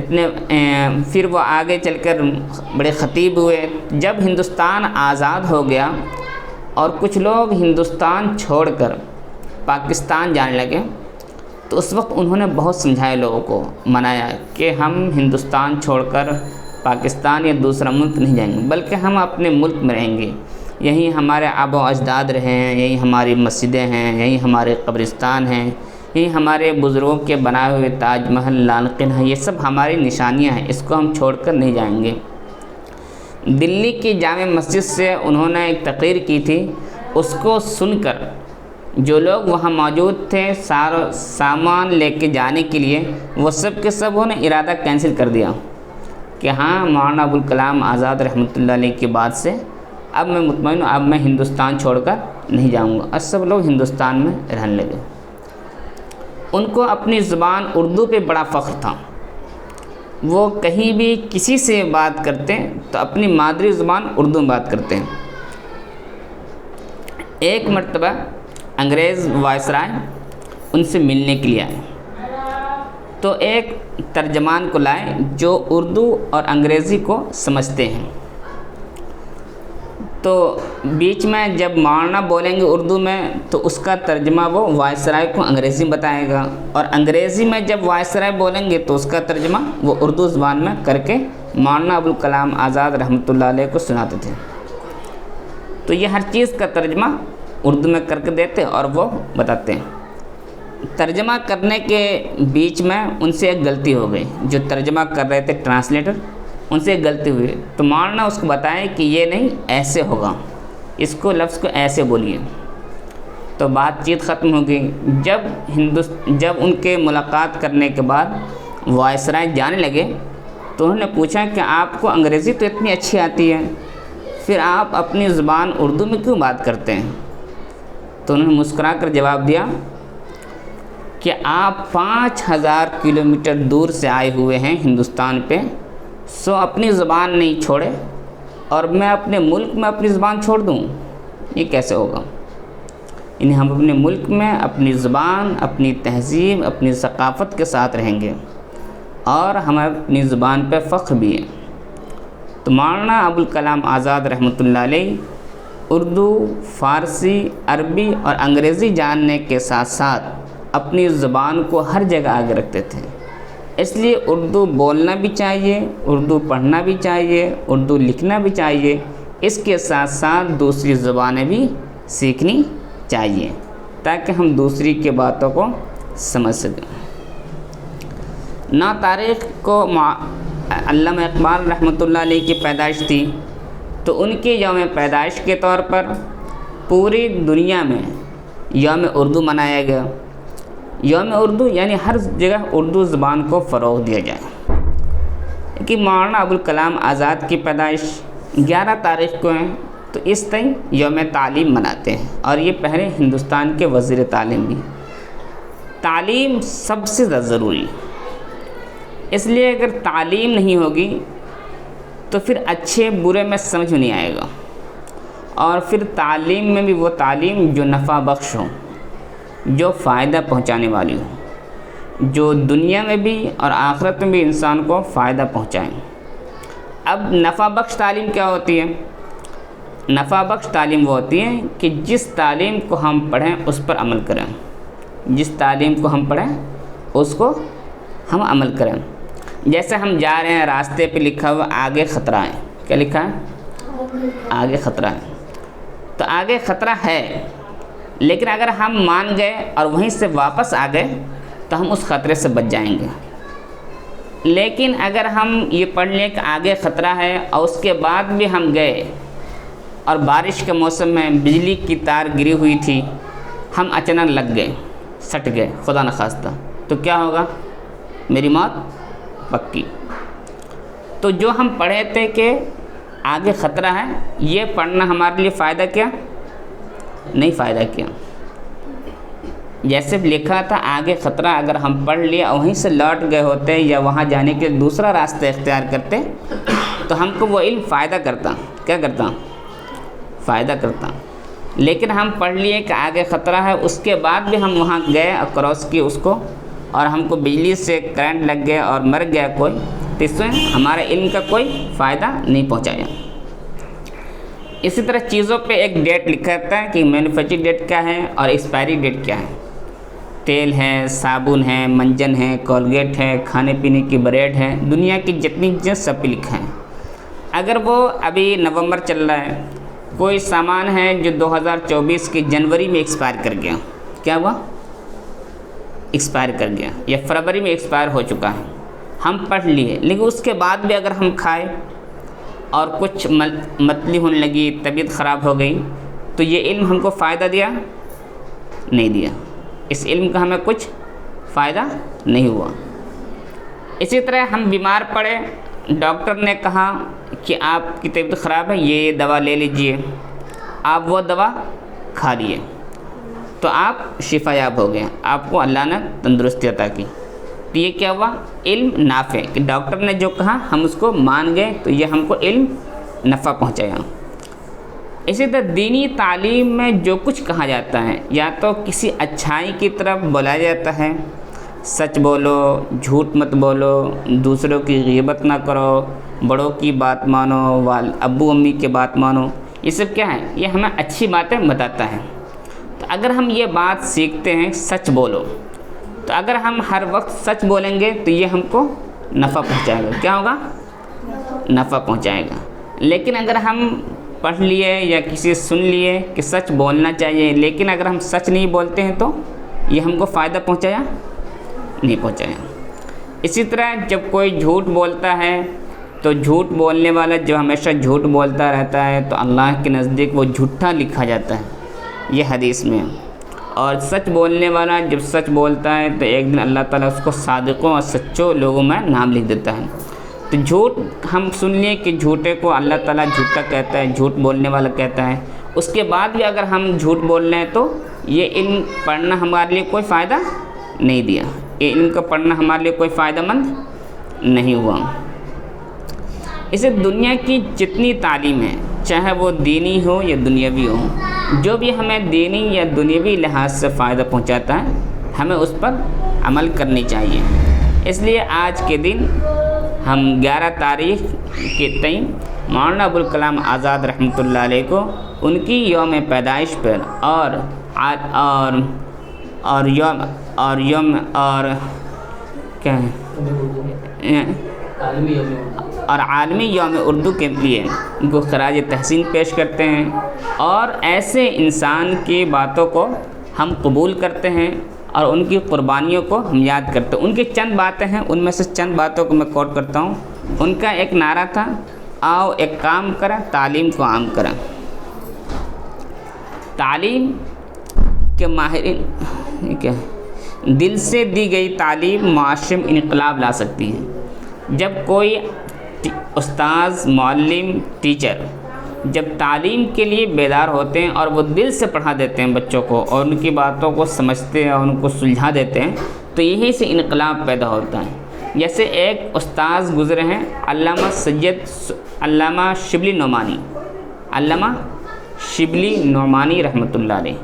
پھر وہ آگے چل کر بڑے خطیب ہوئے. جب ہندوستان آزاد ہو گیا اور کچھ لوگ ہندوستان چھوڑ کر پاکستان جانے لگے تو اس وقت انہوں نے بہت سمجھایا، لوگوں کو منایا کہ ہم ہندوستان چھوڑ کر پاکستان یا دوسرا ملک نہیں جائیں گے، بلکہ ہم اپنے ملک میں رہیں گے. یہیں ہمارے آبا و اجداد رہے ہیں، یہیں ہماری مسجدیں ہیں، یہیں ہمارے قبرستان ہیں، یہیں ہمارے بزرگوں کے بنائے ہوئے تاج محل، لال قلعہ ہیں، یہ سب ہماری نشانیاں ہیں، اس کو ہم چھوڑ کر نہیں جائیں گے. دلی کی جامع مسجد سے انہوں نے ایک تقریر کی تھی، اس کو سن کر جو لوگ وہاں موجود تھے سامان لے کے جانے کے لیے، وہ سب کے سب انہوں نے ارادہ کینسل کر دیا کہ ہاں مولانا ابوالکلام آزاد رحمۃ اللہ علیہ کے بعد سے اب میں مطمئن ہوں، اب میں ہندوستان چھوڑ کر نہیں جاؤں گا. اور سب لوگ ہندوستان میں رہنے لگے. ان کو اپنی زبان اردو پہ بڑا فخر تھا. وہ کہیں بھی کسی سے بات کرتے تو اپنی مادری زبان اردو میں بات کرتے ہیں. ایک مرتبہ انگریز وائسرائے ان سے ملنے کے لیے آئے تو ایک ترجمان کو لائے جو اردو اور انگریزی کو سمجھتے ہیں. تو بیچ میں جب مولانا بولیں گے اردو میں تو اس کا ترجمہ وہ وائسرائے کو انگریزی میں بتائے گا، اور انگریزی میں جب وائسرائے بولیں گے تو اس کا ترجمہ وہ اردو زبان میں کر کے مولانا ابوالکلام آزاد رحمۃ اللہ علیہ کو سناتے تھے. تو یہ ہر چیز کا ترجمہ اردو میں کر کے دیتے اور وہ بتاتے ہیں. ترجمہ کرنے کے بیچ میں ان سے ایک غلطی ہو گئی، جو ترجمہ کر رہے تھے ٹرانسلیٹر، ان سے ایک غلطی ہوئی. تو مولانا اس کو بتائے کہ یہ نہیں، ایسے ہوگا، اس کو لفظ کو ایسے بولیے. تو بات چیت ختم ہو گئی. جب ان کے ملاقات کرنے کے بعد وائسرائے جانے لگے تو انہوں نے پوچھا کہ آپ کو انگریزی تو اتنی اچھی آتی ہے، پھر آپ اپنی زبان اردو میں کیوں بات کرتے ہیں؟ تو انہوں نے مسکرا کر جواب دیا کہ آپ 5000 کلومیٹر دور سے آئے ہوئے ہیں ہندوستان پہ، سو اپنی زبان نہیں چھوڑے اور میں اپنے ملک میں اپنی زبان چھوڑ دوں؟ یہ کیسے ہوگا؟ یعنی ہم اپنے ملک میں اپنی زبان، اپنی تہذیب، اپنی ثقافت کے ساتھ رہیں گے اور ہمیں اپنی زبان پہ فخر بھی ہے. تو مولانا ابوالکلام آزاد رحمۃ اللہ علیہ اردو، فارسی، عربی اور انگریزی جاننے کے ساتھ ساتھ اپنی زبان کو ہر جگہ آگے رکھتے تھے. اس لیے اردو بولنا بھی چاہیے، اردو پڑھنا بھی چاہیے، اردو لکھنا بھی چاہیے، اس کے ساتھ ساتھ دوسری زبانیں بھی سیکھنی چاہیے تاکہ ہم دوسری کے باتوں کو سمجھ سکیں. 9 تاریخ کو علامہ اقبال رحمۃ اللہ علیہ کی پیدائش تھی، تو ان کی یوم پیدائش کے طور پر پوری دنیا میں یوم اردو منایا گیا. یوم اردو یعنی ہر جگہ اردو زبان کو فروغ دیا جائے. کہ مولانا ابوالکلام آزاد کی پیدائش 11 تاریخ کو ہے تو اس طرح یوم تعلیم مناتے ہیں، اور یہ پہلے ہندوستان کے وزیر تعلیم بھی. تعلیم سب سے زیادہ ضروری، اس لیے اگر تعلیم نہیں ہوگی تو پھر اچھے برے میں سمجھ نہیں آئے گا، اور پھر تعلیم میں بھی وہ تعلیم جو نفع بخش ہو، جو فائدہ پہنچانے والی ہو، جو دنیا میں بھی اور آخرت میں بھی انسان کو فائدہ پہنچائیں. اب نفع بخش تعلیم کیا ہوتی ہے؟ نفع بخش تعلیم وہ ہوتی ہے کہ جس تعلیم کو ہم پڑھیں اس پر عمل کریں. جس تعلیم کو ہم پڑھیں اس کو ہم عمل کریں. جیسے ہم جا رہے ہیں، راستے پہ لکھا ہوا آگے خطرہ ہے. کیا لکھا ہے؟ آگے خطرہ ہے. تو آگے خطرہ ہے، لیکن اگر ہم مان گئے اور وہیں سے واپس آ گئے تو ہم اس خطرے سے بچ جائیں گے. لیکن اگر ہم یہ پڑھ لیں کہ آگے خطرہ ہے اور اس کے بعد بھی ہم گئے اور بارش کے موسم میں بجلی کی تار گری ہوئی تھی، ہم اچانک لگ گئے، سٹ گئے خدا نخواستہ، تو کیا ہوگا؟ میری موت پکی. تو جو ہم پڑھے تھے کہ آگے خطرہ ہے، یہ پڑھنا ہمارے لیے فائدہ کیا؟ نہیں فائدہ کیا. جیسے لکھا تھا آگے خطرہ، اگر ہم پڑھ لیا وہیں سے لوٹ گئے ہوتے یا وہاں جانے کے دوسرا راستہ اختیار کرتے تو ہم کو وہ علم فائدہ کرتا. کیا کرتا؟ فائدہ کرتا. لیکن ہم پڑھ لیے کہ آگے خطرہ ہے، اس کے بعد بھی ہم وہاں گئے اور کراس کیے اس کو، اور ہم کو بجلی سے کرنٹ لگ گیا اور مر گیا کوئی، تو اس میں ہمارے علم کا کوئی فائدہ نہیں پہنچایا۔ اسی طرح چیزوں پہ ایک ڈیٹ لکھا رہتا ہے کہ مینوفیکچر ڈیٹ کیا ہے اور ایکسپائری ڈیٹ کیا ہے۔ تیل ہے، صابن ہے، منجن ہے، کولگیٹ ہے، کھانے پینے کی بریڈ ہے، دنیا کی جتنی چیزیں سب پہ لکھا ہے۔ اگر وہ ابھی نومبر چل رہا ہے، کوئی سامان ہے جو 2024 کی جنوری میں ایکسپائر کر گیا، کیا ہوا؟ ایکسپائر کر گیا، یا فروری میں ایکسپائر ہو چکا ہے، ہم پڑھ لیے، لیکن اس کے بعد بھی اگر ہم کھائے اور کچھ متلی ہونے لگی، طبیعت خراب ہو گئی، تو یہ علم ہم کو فائدہ دیا؟ نہیں دیا، اس علم کا ہمیں کچھ فائدہ نہیں ہوا۔ اسی طرح ہم بیمار پڑے، ڈاکٹر نے کہا کہ آپ کی طبیعت خراب ہے، یہ دوا لے لیجئے، آپ وہ دوا کھا لیے تو آپ شفا یاب ہو گئے، آپ کو اللہ نے تندرستی عطا کی، تو یہ کیا ہوا؟ علم نافع، کہ ڈاکٹر نے جو کہا ہم اس کو مان گئے، تو یہ ہم کو علم نفع پہنچایا۔ اسی طرح دینی تعلیم میں جو کچھ کہا جاتا ہے، یا تو کسی اچھائی کی طرف بلایا جاتا ہے، سچ بولو، جھوٹ مت بولو، دوسروں کی غیبت نہ کرو، بڑوں کی بات مانو، ابو امی کی بات مانو، یہ سب کیا ہے؟ یہ ہمیں اچھی باتیں بتاتا ہے۔ تو اگر ہم یہ بات سیکھتے ہیں سچ بولو، تو اگر ہم ہر وقت سچ بولیں گے تو یہ ہم کو نفع پہنچائے گا، کیا ہوگا؟ نفع پہنچائے گا۔ لیکن اگر ہم پڑھ لیے یا کسی سن لیے کہ سچ بولنا چاہیے، لیکن اگر ہم سچ نہیں بولتے ہیں تو یہ ہم کو فائدہ پہنچایا؟ نہیں پہنچایا۔ اسی طرح جب کوئی جھوٹ بولتا ہے تو جھوٹ بولنے والا جو ہمیشہ جھوٹ بولتا رہتا ہے تو اللہ کے نزدیک وہ جھوٹا لکھا جاتا ہے، یہ حدیث میں۔ اور سچ بولنے والا جب سچ بولتا ہے تو ایک دن اللہ تعالیٰ اس کو صادقوں اور سچوں لوگوں میں نام لکھ دیتا ہے۔ تو جھوٹ ہم سن لیے کہ جھوٹے کو اللہ تعالیٰ جھوٹا کہتا ہے، جھوٹ بولنے والا کہتا ہے، اس کے بعد بھی اگر ہم جھوٹ بول رہے ہیں تو یہ علم پڑھنا ہمارے لیے کوئی فائدہ نہیں دیا، یہ علم کا پڑھنا ہمارے لیے کوئی فائدہ مند نہیں ہوا۔ اسے دنیا کی جتنی تعلیم ہے، چاہے وہ دینی ہو یا دنیاوی ہو، جو بھی ہمیں دینی یا دنیاوی لحاظ سے فائدہ پہنچاتا ہے، ہمیں اس پر عمل کرنی چاہیے۔ اس لیے آج کے دن ہم 11 تاریخ کے تئیں مولانا ابوالکلام آزاد رحمۃ اللہ علیہ کو ان کی یوم پیدائش پر اور عالمی یوم اردو کے لیے ان کو خراج تحسین پیش کرتے ہیں، اور ایسے انسان کی باتوں کو ہم قبول کرتے ہیں اور ان کی قربانیوں کو ہم یاد کرتے ہیں۔ ان کی چند باتیں ہیں، ان میں سے چند باتوں کو میں کوٹ کرتا ہوں۔ ان کا ایک نعرہ تھا، آؤ ایک کام کریں، تعلیم کو عام کریں۔ تعلیم کے ماہرین کیا ہے؟ دل سے دی گئی تعلیم معاشرے میں انقلاب لا سکتی ہے۔ جب کوئی استاذ، معلم، ٹیچر جب تعلیم کے لیے بیدار ہوتے ہیں اور وہ دل سے پڑھا دیتے ہیں بچوں کو، اور ان کی باتوں کو سمجھتے ہیں اور ان کو سلجھا دیتے ہیں، تو یہیں سے انقلاب پیدا ہوتا ہے۔ جیسے ایک استاذ گزرے ہیں، علامہ شبلی نعمانی رحمۃ اللہ علیہ،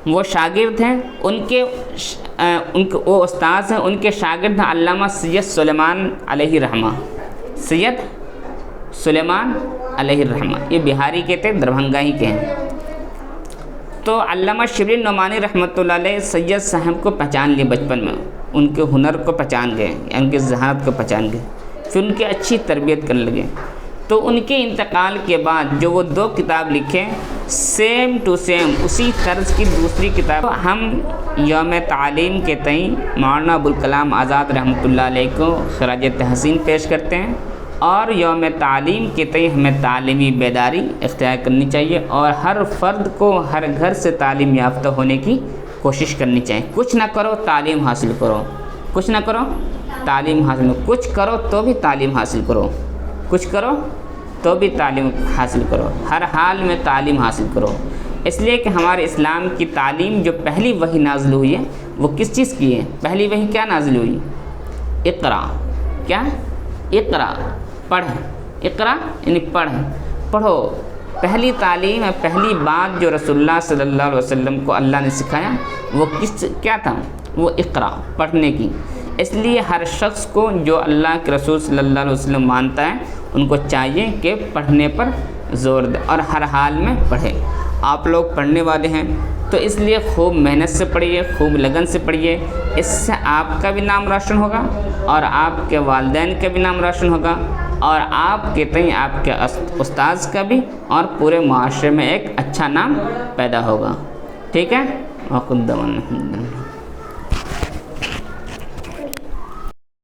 وہ شاگرد ہیں، وہ استاذ ہیں، ان کے شاگرد ہیں علامہ سید سلیمان علیہ الرحمہ، سید سلیمان علیہ الرحمہ، یہ بہاری کے تھے، دربھنگہ ہی کے ہیں۔ تو علامہ شبلی نعمانی رحمۃ اللہ علیہ سید صاحب کو پہچان لیے بچپن میں، ان کے ہنر کو پہچان گئے، ان کے ذہانت کو پہچان گئے، پھر ان کی اچھی تربیت کرنے لگے۔ تو ان کے انتقال کے بعد جو وہ 2 کتاب لکھے، سیم ٹو سیم اسی طرز کی دوسری کتاب ہم یوم تعلیم کے تئیں مولانا ابوالکلام آزاد رحمۃ اللہ علیہ کو خراج تحسین پیش کرتے ہیں، اور یوم تعلیم کے تئیں ہمیں تعلیمی بیداری اختیار کرنی چاہیے، اور ہر فرد کو ہر گھر سے تعلیم یافتہ ہونے کی کوشش کرنی چاہیے۔ کچھ نہ کرو تعلیم حاصل کرو، کچھ نہ کرو تعلیم حاصل کرو، کچھ کرو تو بھی تعلیم حاصل کرو، کچھ کرو تو بھی تعلیم حاصل کرو، ہر حال میں تعلیم حاصل کرو۔ اس لیے کہ ہمارے اسلام کی تعلیم جو پہلی وحی نازل ہوئی ہے وہ کس چیز کی ہے؟ پہلی وحی کیا نازل ہوئی؟ اقرا، کیا؟ اقرا، پڑھ، اقرا یعنی پڑھ، پڑھو، پہلی تعلیم ہے، پہلی بات جو رسول اللہ صلی اللہ علیہ وسلم کو اللہ نے سکھایا وہ کیا تھا؟ وہ اقرا، پڑھنے کی۔ اس لیے ہر شخص کو جو اللہ کے رسول صلی اللہ علیہ وسلم مانتا ہے ان کو چاہیے کہ پڑھنے پر زور دے اور ہر حال میں پڑھے۔ آپ لوگ پڑھنے والے ہیں تو اس لیے خوب محنت سے پڑھیے، خوب لگن سے پڑھیے، اس سے آپ کا بھی نام روشن ہوگا اور آپ کے والدین کا بھی نام روشن ہوگا اور آپ کے تئیں آپ کے استاذ کا بھی اور پورے معاشرے میں ایک اچھا نام پیدا ہوگا۔ ٹھیک ہے؟ وَقُدَّمَ